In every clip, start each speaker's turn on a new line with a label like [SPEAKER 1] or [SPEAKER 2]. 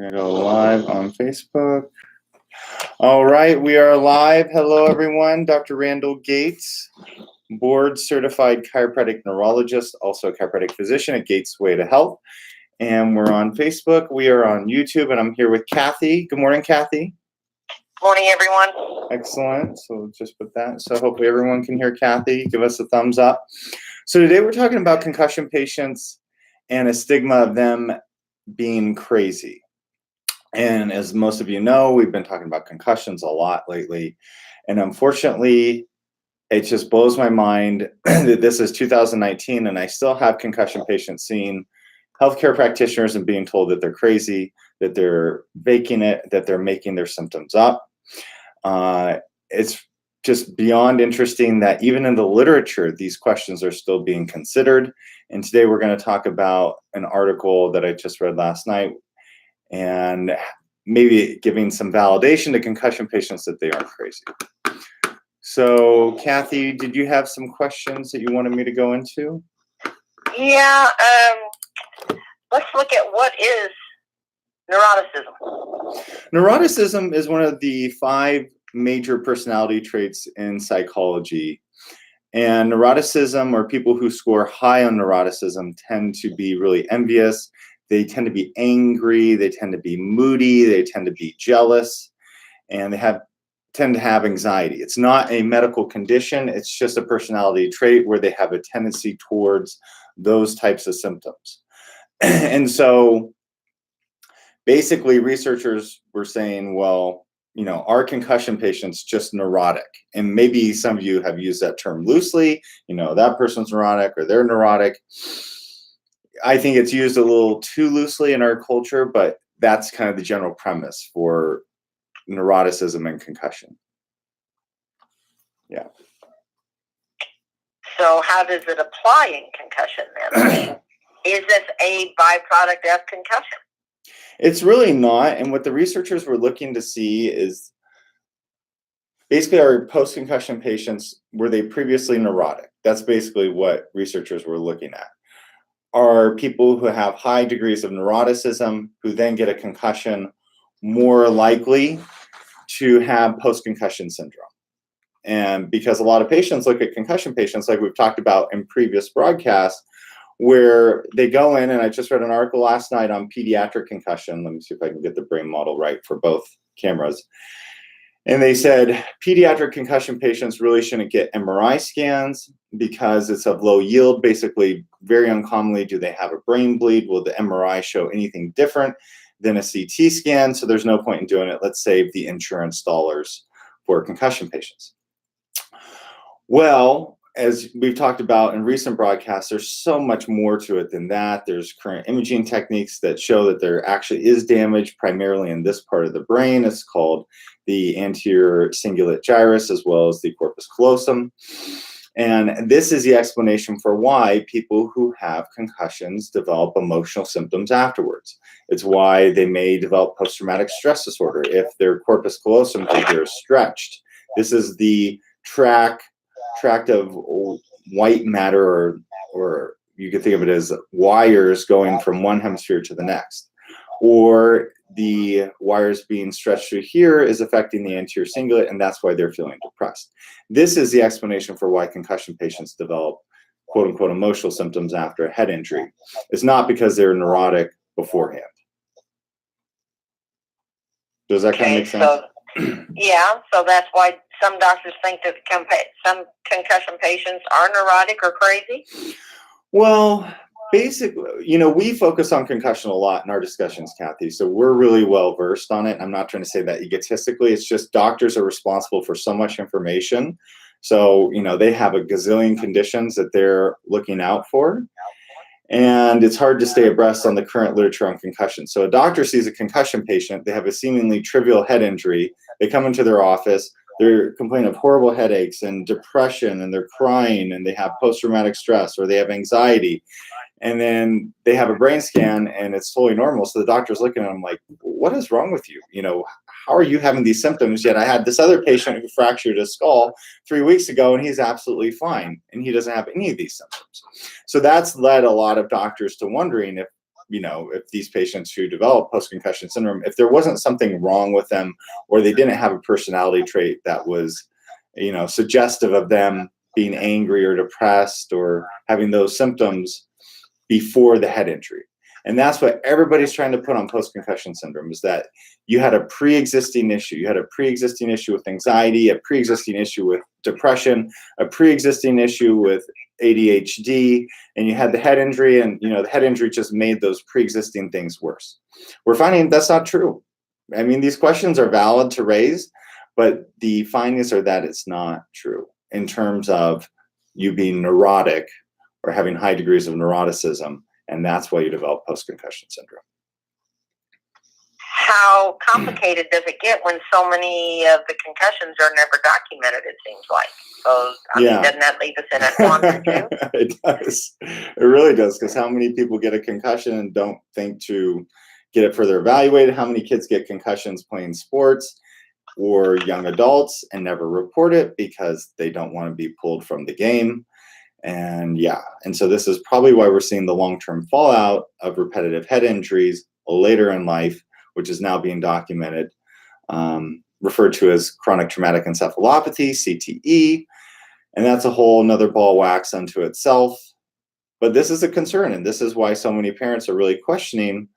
[SPEAKER 1] We're going to go live on Facebook. All right, we are live. Hello, everyone. Dr. Randall Gates, board-certified chiropractic neurologist, also a chiropractic physician at Gates Way to Health. And we're on Facebook. We are on YouTube, and I'm here with Kathy. Good morning, Kathy.
[SPEAKER 2] Morning, everyone.
[SPEAKER 1] Excellent. So we'll just put that. So hopefully everyone can hear Kathy. Give us a thumbs up. So today we're talking about concussion patients and a stigma of them being crazy. And as most of you know, we've been talking about concussions a lot lately. And unfortunately, it just blows my mind that this is 2019 and I still have concussion patients seeing healthcare practitioners and being told that they're crazy, that they're faking it, that they're making their symptoms up. It's just beyond interesting that even in the literature, these questions are still being considered. And today we're going to talk about an article that I just read last night and maybe giving some validation to concussion patients that they aren't crazy. So, Kathy, did you have some questions that you wanted me to go into?
[SPEAKER 2] Yeah, let's look at what is neuroticism.
[SPEAKER 1] Neuroticism is one of the 5 major personality traits in psychology. And neuroticism, or people who score high on neuroticism, tend to be really envious. They tend to be angry, they tend to be moody, they tend to be jealous, and they tend to have anxiety. It's not a medical condition, it's just a personality trait where they have a tendency towards those types of symptoms. And so basically researchers were saying, well, you know, are concussion patients just neurotic? And maybe some of you have used that term loosely, you know, that person's neurotic or they're neurotic. I think it's used a little too loosely in our culture, but that's kind of the general premise for neuroticism and concussion. Yeah.
[SPEAKER 2] So how does it apply in concussion then? Is this a byproduct of concussion?
[SPEAKER 1] It's really not. And what the researchers were looking to see is basically, our post-concussion patients, were they previously neurotic? That's basically what researchers were looking at. Are people who have high degrees of neuroticism, who then get a concussion, more likely to have post-concussion syndrome? And because a lot of patients look at concussion patients, like we've talked about in previous broadcasts, where they go in, and I just read an article last night on pediatric concussion. Let me see if I can get the brain model right for both cameras. And they said pediatric concussion patients really shouldn't get MRI scans because it's of low yield. Basically, very uncommonly, do they have a brain bleed? Will the MRI show anything different than a CT scan? So there's no point in doing it. Let's save the insurance dollars for concussion patients. Well, as we've talked about in recent broadcasts, there's so much more to it than that. There's current imaging techniques that show that there actually is damage primarily in this part of the brain. It's called the anterior cingulate gyrus, as well as the corpus callosum. And this is the explanation for why people who have concussions develop emotional symptoms afterwards. It's why they may develop post-traumatic stress disorder if their corpus callosum figure is stretched. This is the tract of white matter, or you could think of it as wires going from one hemisphere to the next. Or the wires being stretched through here is affecting the anterior cingulate, and that's why they're feeling depressed. This is the explanation for why concussion patients develop quote-unquote emotional symptoms after a head injury. It's not because they're neurotic beforehand. Does that kind of make sense?
[SPEAKER 2] So, yeah, so that's why some doctors think that some concussion patients are neurotic or crazy?
[SPEAKER 1] Well, basically, you know, we focus on concussion a lot in our discussions, Kathy, so we're really well versed on it. I'm not trying to say that egotistically. It's just doctors are responsible for so much information. So, you know, they have a gazillion conditions that they're looking out for. And it's hard to stay abreast on the current literature on concussion. So a doctor sees a concussion patient, they have a seemingly trivial head injury, they come into their office, they're complaining of horrible headaches and depression, and they're crying, and they have post-traumatic stress, or they have anxiety. And then they have a brain scan and it's totally normal. So the doctor's looking at them like, what is wrong with you? You know, how are you having these symptoms? Yet I had this other patient who fractured his skull 3 weeks ago and he's absolutely fine and he doesn't have any of these symptoms. So that's led a lot of doctors to wondering if if these patients who develop post-concussion syndrome, if there wasn't something wrong with them, or they didn't have a personality trait that was, suggestive of them being angry or depressed or having those symptoms before the head injury. And that's what everybody's trying to put on post-concussion syndrome, is that you had a pre-existing issue. You had a pre-existing issue with anxiety, a pre-existing issue with depression, a pre-existing issue with ADHD, and you had the head injury, and the head injury just made those pre-existing things worse. We're finding that's not true. I mean, these questions are valid to raise, but the findings are that it's not true in terms of you being neurotic or having high degrees of neuroticism, and that's why you develop post-concussion syndrome.
[SPEAKER 2] How complicated does it get when so many of the concussions are never documented, it seems like? So, I mean, doesn't that leave us in a quandary too?
[SPEAKER 1] It does. It really does, because how many people get a concussion and don't think to get it further evaluated? How many kids get concussions playing sports or young adults and never report it because they don't want to be pulled from the game? And so this is probably why we're seeing the long-term fallout of repetitive head injuries later in life, which is now being documented, referred to as chronic traumatic encephalopathy, CTE. And that's a whole nother ball of wax unto itself. But this is a concern, and this is why so many parents are really questioning,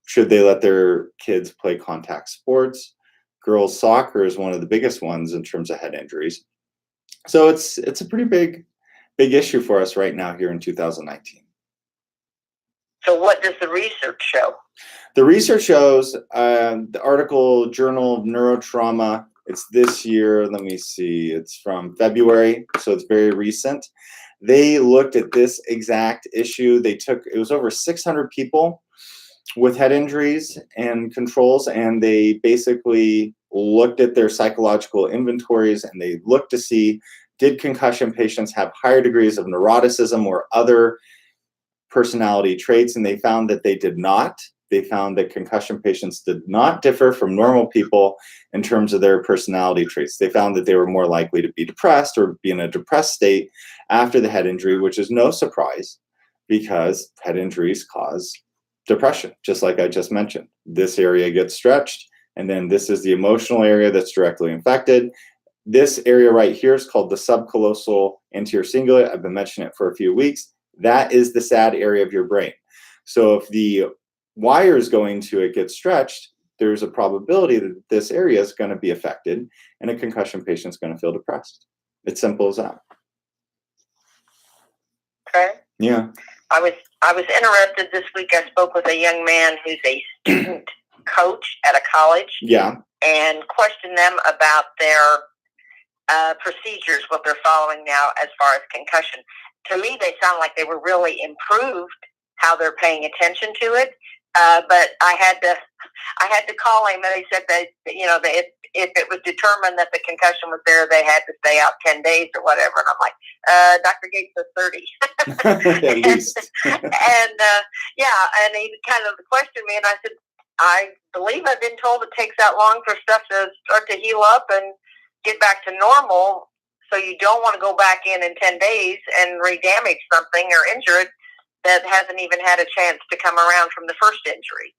[SPEAKER 1] should they let their kids play contact sports? Girls soccer is one of the biggest ones in terms of head injuries. So it's a pretty big issue for us right now here in 2019.
[SPEAKER 2] So what does the research show?
[SPEAKER 1] The research shows, the article, Journal of Neurotrauma, it's this year, let me see, it's from February, so it's very recent. They looked at this exact issue. It was over 600 people with head injuries and controls, and they basically looked at their psychological inventories, and they looked to see, did concussion patients have higher degrees of neuroticism or other personality traits? And they found that they did not. They found that concussion patients did not differ from normal people in terms of their personality traits. They found that they were more likely to be depressed or be in a depressed state after the head injury, which is no surprise because head injuries cause depression, just like I just mentioned. This area gets stretched, and then this is the emotional area that's directly infected. This area right here is called the subcallosal anterior cingulate. I've been mentioning it for a few weeks. That is the sad area of your brain. So if the wires going to it get stretched, there's a probability that this area is going to be affected, and a concussion patient is going to feel depressed. It's simple as that.
[SPEAKER 2] Okay.
[SPEAKER 1] Yeah.
[SPEAKER 2] I was interested this week. I spoke with a young man who's a student coach at a college.
[SPEAKER 1] Yeah.
[SPEAKER 2] And questioned them about their procedures, what they're following now as far as concussion. To me, they sound like they were really improved how they're paying attention to it. But I had to call him, and he said that if it was determined that the concussion was there, they had to stay out 10 days or whatever. And I'm like, Dr. Gates says 30.
[SPEAKER 1] At least.
[SPEAKER 2] and he kind of questioned me, and I said, I believe I've been told it takes that long for stuff to start to heal up and get back to normal. So you don't want to go back in 10 days and re-damage something or injure it that hasn't even had a chance to come around from the first injury.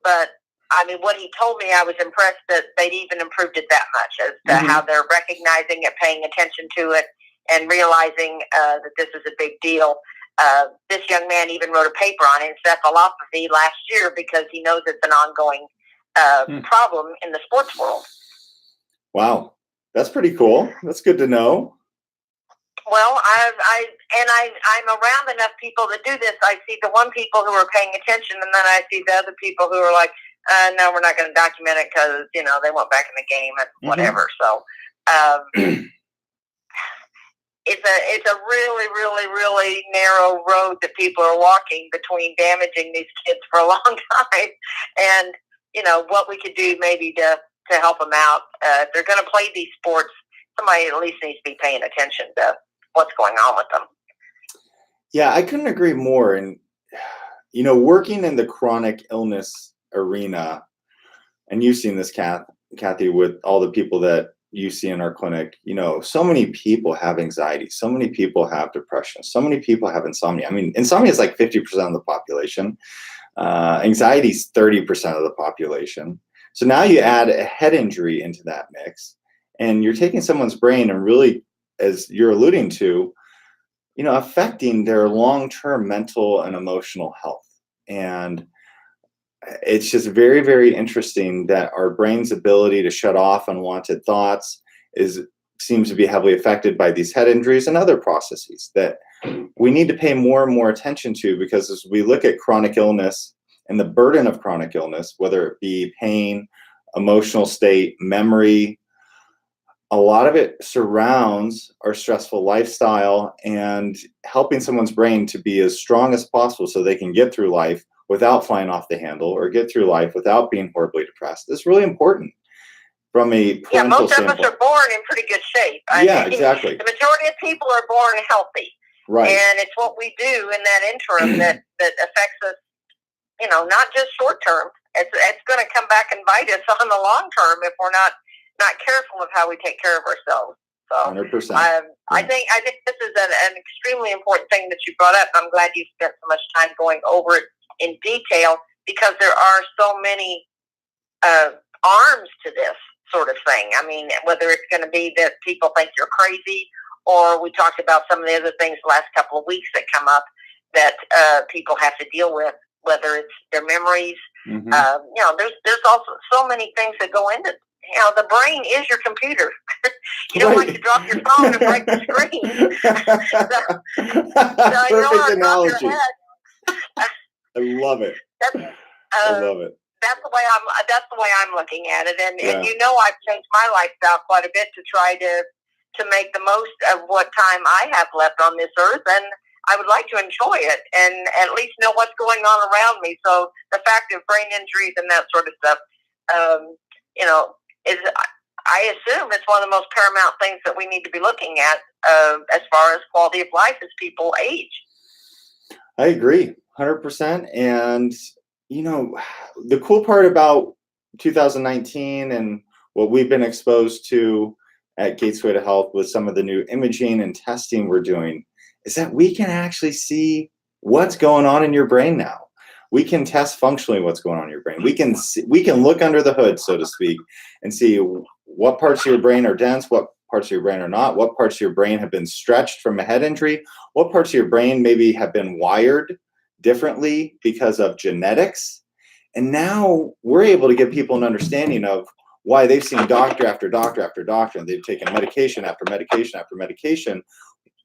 [SPEAKER 2] But I mean, what he told me, I was impressed that they'd even improved it that much as to how they're recognizing it, paying attention to it, and realizing that this is a big deal. This young man even wrote a paper on encephalopathy last year because he knows it's an ongoing problem in the sports world.
[SPEAKER 1] Wow, that's pretty cool. That's good to know.
[SPEAKER 2] Well, I'm around enough people that do this. I see the one people who are paying attention, and then I see the other people who are like, no, we're not going to document it because, they went back in the game and whatever. So it's a really, really, really narrow road that people are walking between damaging these kids for a long time and, what we could do maybe to help them out. If they're going to play these sports, somebody at least needs to be paying attention to what's going on with them.
[SPEAKER 1] Yeah, I couldn't agree more. And, working in the chronic illness arena, and you've seen this, Kathy, with all the people that, you see in our clinic, so many people have anxiety, so many people have depression, so many people have insomnia. I mean, insomnia is like 50% of the population. Anxiety is 30% of the population. So now you add a head injury into that mix, and you're taking someone's brain and really, as you're alluding to, affecting their long-term mental and emotional health. And it's just very, very interesting that our brain's ability to shut off unwanted thoughts seems to be heavily affected by these head injuries and other processes that we need to pay more and more attention to, because as we look at chronic illness and the burden of chronic illness, whether it be pain, emotional state, memory, a lot of it surrounds our stressful lifestyle, and helping someone's brain to be as strong as possible so they can get through life without flying off the handle, or get through life without being horribly depressed, is really important from a parental
[SPEAKER 2] most of
[SPEAKER 1] standpoint.
[SPEAKER 2] us are born in pretty good shape.
[SPEAKER 1] Exactly.
[SPEAKER 2] The majority of people are born healthy.
[SPEAKER 1] Right.
[SPEAKER 2] And it's what we do in that interim that affects us, not just short term. It's going to come back and bite us on the long term if we're not careful of how we take care of ourselves. So
[SPEAKER 1] 100%.
[SPEAKER 2] I think this is an extremely important thing that you brought up. I'm glad you spent so much time going over it in detail, because there are so many arms to this sort of thing. I mean, whether it's going to be that people think you're crazy, or we talked about some of the other things the last couple of weeks that come up that people have to deal with, whether it's their memories.
[SPEAKER 1] Mm-hmm.
[SPEAKER 2] There's also so many things that go into it. The brain is your computer. You don't like to drop your phone and break the screen.
[SPEAKER 1] Perfect analogy. I love it. I love it.
[SPEAKER 2] That's the way I'm looking at it, and I've changed my lifestyle quite a bit to try to make the most of what time I have left on this earth, and I would like to enjoy it and at least know what's going on around me. So the fact of brain injuries and that sort of stuff, is, I assume, it's one of the most paramount things that we need to be looking at as far as quality of life as people age.
[SPEAKER 1] I agree, 100%. And the cool part about 2019 and what we've been exposed to at Gateway to Health with some of the new imaging and testing we're doing is that we can actually see what's going on in your brain now. We can test functionally what's going on in your brain. We can look under the hood, so to speak, and see what parts of your brain are dense, what parts of your brain are not, what parts of your brain have been stretched from a head injury, what parts of your brain maybe have been wired differently because of genetics. And now we're able to give people an understanding of why they've seen doctor after doctor after doctor, and they've taken medication after medication after medication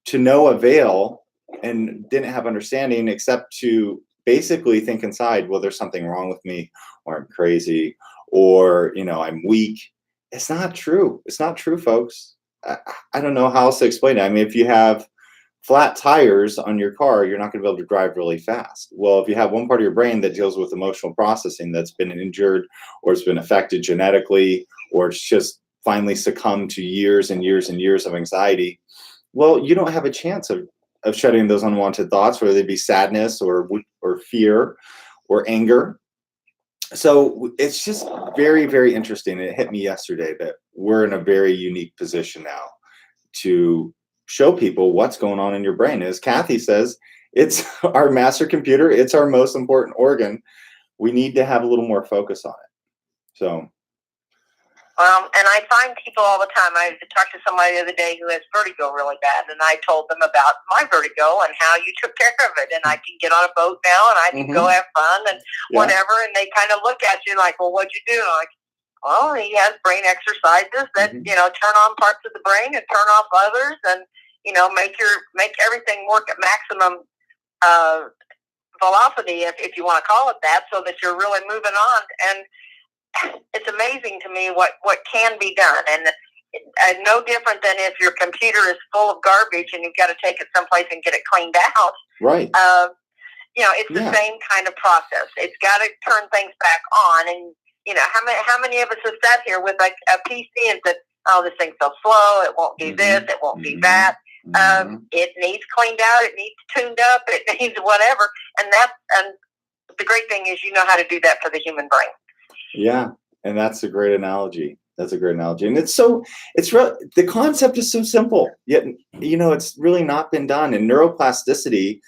[SPEAKER 1] to no avail, and didn't have understanding except to basically think inside, well, there's something wrong with me, or I'm crazy, or I'm weak. It's not true. It's not true, folks. I don't know how else to explain it. I mean, if you have flat tires on your car, you're not going to be able to drive really fast. Well, if you have one part of your brain that deals with emotional processing that's been injured, or it's been affected genetically, or it's just finally succumbed to years and years and years of anxiety, well, you don't have a chance of shedding those unwanted thoughts, whether they be sadness or fear or anger. So it's just very, very interesting. It hit me yesterday that we're in a very unique position now to show people what's going on in your brain. As Kathy says, it's our master computer. It's our most important organ. We need to have a little more focus on it. So.
[SPEAKER 2] And I find people all the time. I talked to somebody the other day who has vertigo really bad, and I told them about my vertigo and how you took care of it. And I can get on a boat now, and I can go have fun and whatever. And they kind of look at you like, well, what'd you do? And I'm like, well, he has brain exercises that, turn on parts of the brain and turn off others, and, make everything work at maximum velocity, if you want to call it that, so that you're really moving on. And it's amazing to me what can be done, and no different than if your computer is full of garbage and you've got to take it someplace and get it cleaned out.
[SPEAKER 1] Right.
[SPEAKER 2] It's the same kind of process. It's got to turn things back on, and how many of us have sat here with like a PC and said, "Oh, this thing's so slow. It won't do this. It won't do that. It needs cleaned out. It needs tuned up. It needs whatever." And the great thing is, you know how to do that for the human brain.
[SPEAKER 1] Yeah, and that's a great analogy. That's a great analogy. And the concept is so simple, yet, it's really not been done. And neuroplasticity,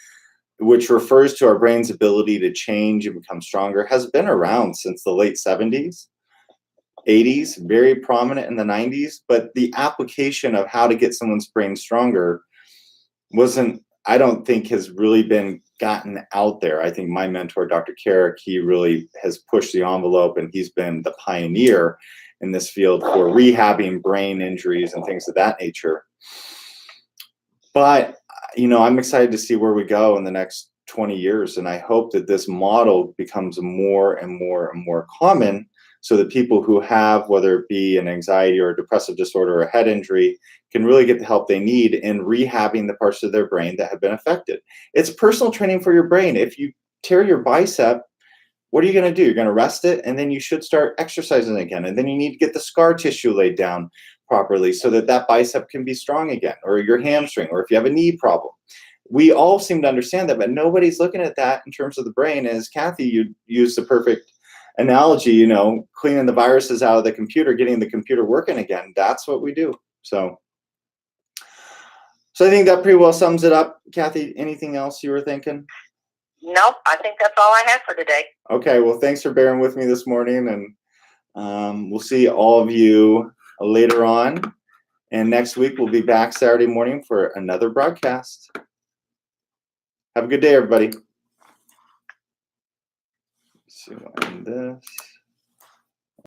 [SPEAKER 1] which refers to our brain's ability to change and become stronger, has been around since the late 70s, 80s, very prominent in the 90s. But the application of how to get someone's brain stronger I don't think has really been gotten out there. I think my mentor, Dr. Carrick, he really has pushed the envelope, and he's been the pioneer in this field for rehabbing brain injuries and things of that nature. But, I'm excited to see where we go in the next 20 years. And I hope that this model becomes more and more and more common, so that people who have, whether it be an anxiety or a depressive disorder or a head injury, can really get the help they need in rehabbing the parts of their brain that have been affected. It's personal training for your brain. If you tear your bicep, what are you going to do? You're going to rest it, and then you should start exercising again. And then you need to get the scar tissue laid down properly so that that bicep can be strong again, or your hamstring, or if you have a knee problem. We all seem to understand that, but nobody's looking at that in terms of the brain. As Kathy, you used the perfect analogy, cleaning the viruses out of the computer, getting the computer working again. That's what we do. So I think that pretty well sums it up. Kathy, anything else you were thinking?
[SPEAKER 2] Nope, I think that's all I have for today.
[SPEAKER 1] Okay, well, thanks for bearing with me this morning, and we'll see all of you later on. And next week, we'll be back Saturday morning for another broadcast. Have a good day, everybody. So, end this.